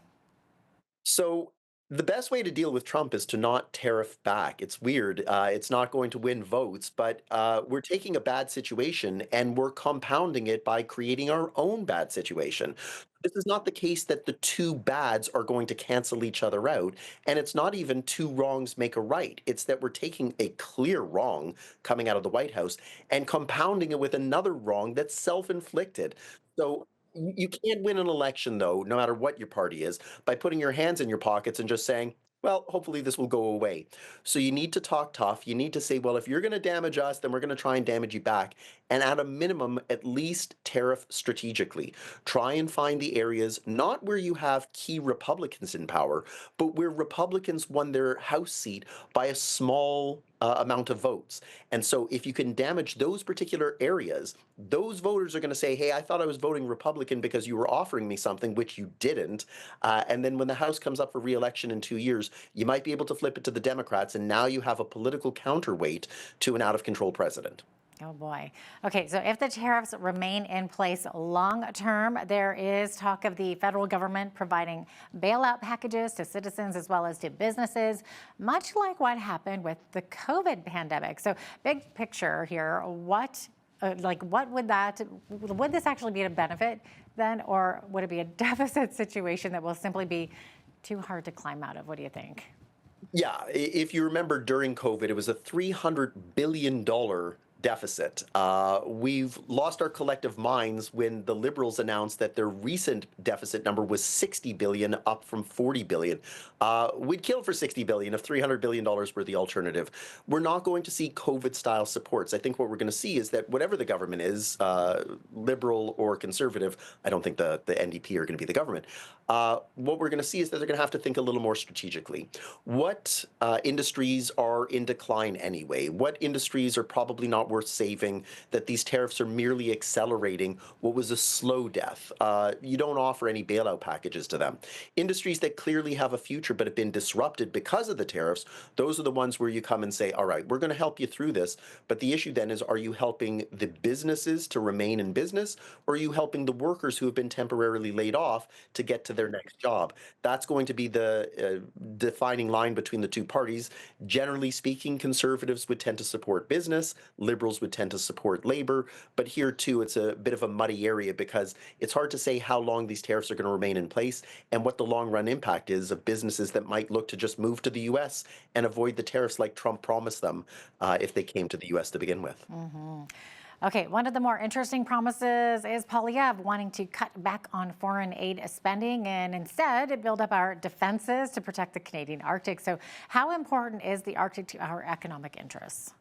S2: So The best way to deal with Trump is to not tariff back. It's weird. It's not going to win votes, but we're taking a bad situation and we're compounding it by creating our own bad situation. This is not the case that the two bads are going to cancel each other out. And it's not even two wrongs make a right. It's that we're taking a clear wrong coming out of the White House and compounding it with another wrong that's self inflicted. So you can't win an election, though, no matter what your party is, by putting your hands in your pockets and just saying, well, hopefully this will go away. So you need to talk tough. You need to say, well, if you're going to damage us, then we're going to try and damage you back. And at a minimum, at least tariff strategically. Try and find the areas not where you have key Republicans in power, but where Republicans won their House seat by a small amount of votes. And so if you can damage those particular areas, those voters are going to say, hey, I thought I was voting Republican because you were offering me something, which you didn't. And then when the House comes up for re-election in 2 years, you might be able to flip it to the Democrats, and now you have a political counterweight to an out-of-control president.
S1: Oh boy. Okay, so if the tariffs remain in place long term, there is talk of the federal government providing bailout packages to citizens as well as to businesses, much like what happened with the COVID pandemic. So big picture here, what would this actually be a benefit then, or would it be a deficit situation that will simply be too hard to climb out of? What do you think?
S2: Yeah, if you remember during COVID, it was a $300 billion deficit. We've lost our collective minds when the Liberals announced that their recent deficit number was $60 billion, up from $40 billion. We'd kill for $60 billion if $300 billion were the alternative. We're not going to see COVID-style supports. I think what we're going to see is that whatever the government is, Liberal or Conservative, I don't think the NDP are going to be the government. What we're going to see is that they're going to have to think a little more strategically. What industries are in decline anyway? What industries are probably not worth saving, that these tariffs are merely accelerating what was a slow death? You don't offer any bailout packages to them. Industries that clearly have a future but have been disrupted because of the tariffs, those are the ones where you come and say, all right, we're going to help you through this. But the issue then is, are you helping the businesses to remain in business, or are you helping the workers who have been temporarily laid off to get to their next job? That's going to be the defining line between the two parties. Generally speaking, Conservatives would tend to support business, Liberals would tend to support labor, but here too it's a bit of a muddy area because it's hard to say how long these tariffs are going to remain in place and what the long run impact is of businesses that might look to just move to the US and avoid the tariffs like Trump promised them if they came to the US to begin with.
S1: Mm-hmm. Okay, one of the more interesting promises is Poilievre wanting to cut back on foreign aid spending and instead build up our defenses to protect the Canadian Arctic. So how important is the Arctic to our economic interests?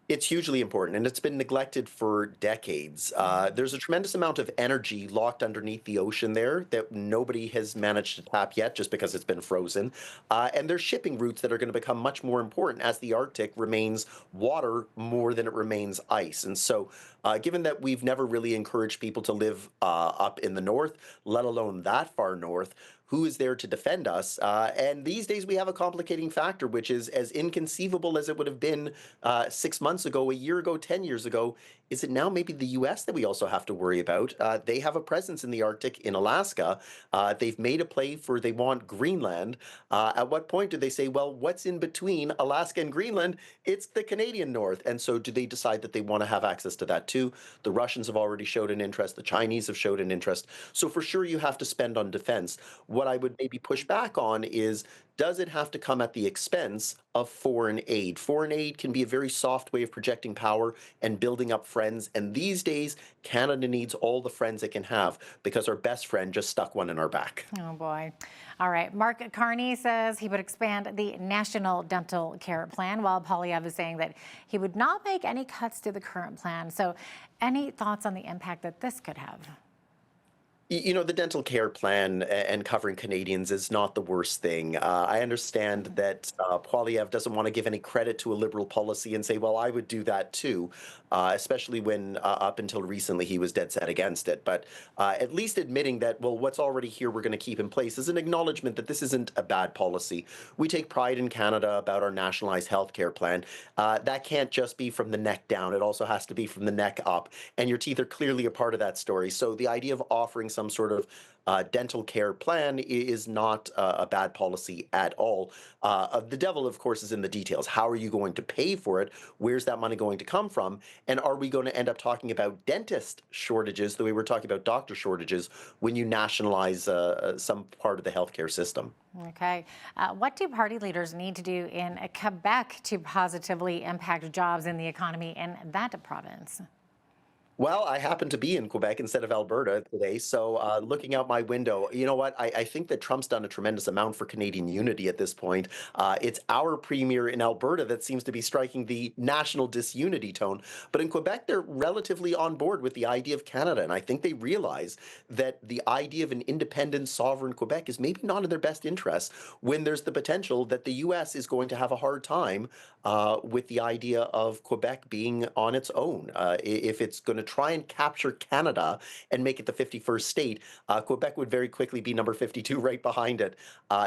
S2: It's hugely important, and it's been neglected for decades. There's a tremendous amount of energy locked underneath the ocean there that nobody has managed to tap yet just because it's been frozen. And there's shipping routes that are going to become much more important as the Arctic remains water more than it remains ice. And so given that we've never really encouraged people to live up in the north, let alone that far north, who is there to defend us? And these days we have a complicating factor, which is as inconceivable as it would have been 6 months ago, a year ago, 10 years ago. Is it now maybe the U.S. that we also have to worry about? They have a presence in the Arctic, in Alaska. They've made a play for they want Greenland. At what point do they say, well, what's in between Alaska and Greenland? It's the Canadian North. And so do they decide that they want to have access to that too? The Russians have already showed an interest. The Chinese have showed an interest. So for sure you have to spend on defense. What I would maybe push back on is, does it have to come at the expense of foreign aid? Foreign aid can be a very soft way of projecting power and building up friends. And these days, Canada needs all the friends it can have because our best friend just stuck one in our back.
S1: Oh, boy. All right. Mark Carney says he would expand the National Dental Care Plan, while Poilievre is saying that he would not make any cuts to the current plan. So any thoughts on the impact that this could have?
S2: You know, the dental care plan and covering Canadians is not the worst thing. I understand that Poilievre doesn't want to give any credit to a Liberal policy and say, well, I would do that too, especially when up until recently he was dead set against it. But at least admitting that, well, what's already here we're going to keep in place is an acknowledgement that this isn't a bad policy. We take pride in Canada about our nationalized health care plan. That can't just be from the neck down. It also has to be from the neck up. And your teeth are clearly a part of that story. So the idea of offering some sort of dental care plan is not a bad policy at all. The devil, of course, is in the details. How are you going to pay for it? Where's that money going to come from? And are we going to end up talking about dentist shortages the way we're talking about doctor shortages when you nationalize some part of the healthcare system?
S1: Okay. What do party leaders need to do in Quebec to positively impact jobs in the economy in that province?
S2: Well, I happen to be in Quebec instead of Alberta today, so looking out my window, you know what? I think that Trump's done a tremendous amount for Canadian unity at this point. It's our premier in Alberta that seems to be striking the national disunity tone, but in Quebec, they're relatively on board with the idea of Canada, and I think they realize that the idea of an independent, sovereign Quebec is maybe not in their best interest when there's the potential that the U.S. is going to have a hard time with the idea of Quebec being on its own. If it's going to try and capture Canada and make it the 51st state, Quebec would very quickly be number 52 right behind it.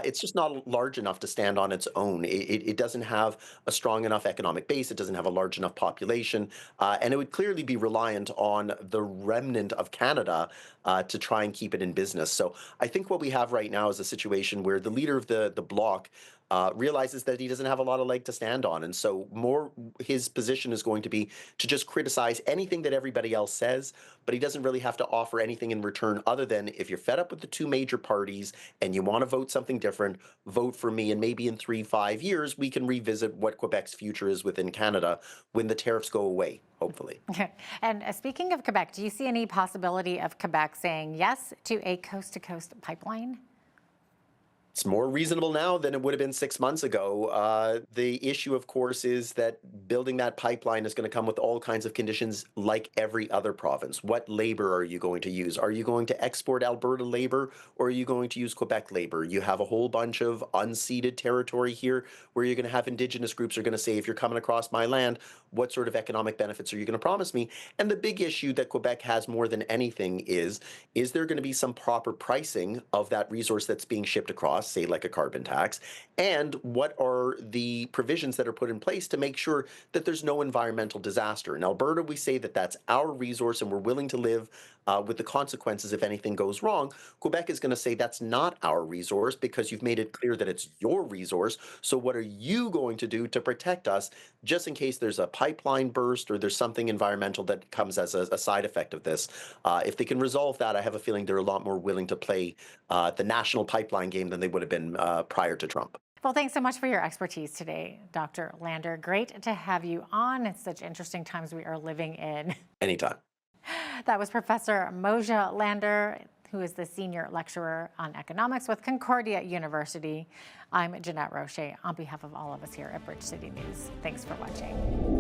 S2: It's just not large enough to stand on its own. It doesn't have a strong enough economic base. It doesn't have a large enough population. And it would clearly be reliant on the remnant of Canada to try and keep it in business. So I think what we have right now is a situation where the leader of the bloc realizes that he doesn't have a lot of leg to stand on. And so more his position is going to be to just criticize anything that everybody else says, but he doesn't really have to offer anything in return other than if you're fed up with the two major parties and you want to vote something different, vote for me. And maybe in 3-5 years, we can revisit what Quebec's future is within Canada when the tariffs go away, hopefully.
S1: And speaking of Quebec, do you see any possibility of Quebec saying yes to a coast-to-coast pipeline?
S2: It's more reasonable now than it would have been 6 months ago. The issue, of course, is that building that pipeline is going to come with all kinds of conditions like every other province. What labor are you going to use? Are you going to export Alberta labor or are you going to use Quebec labor? You have a whole bunch of unceded territory here where you're going to have Indigenous groups who are going to say, if you're coming across my land, what sort of economic benefits are you going to promise me? And the big issue that Quebec has more than anything is there going to be some proper pricing of that resource that's being shipped across, say like a carbon tax, and what are the provisions that are put in place to make sure that there's no environmental disaster. In Alberta, we say that that's our resource and we're willing to live with the consequences if anything goes wrong. Quebec is going to say that's not our resource because you've made it clear that it's your resource. So what are you going to do to protect us just in case there's a pipeline burst or there's something environmental that comes as a side effect of this? If they can resolve that, I have a feeling they're a lot more willing to play the national pipeline game than they would have been prior to Trump.
S1: Well, thanks so much for your expertise today, Dr. Lander. Great to have you on. It's such interesting times we are living in.
S2: Anytime.
S1: That was Professor Moja Lander, who is the senior lecturer on economics with Concordia University. I'm Jeanette Roche on behalf of all of us here at Bridge City News. Thanks for watching.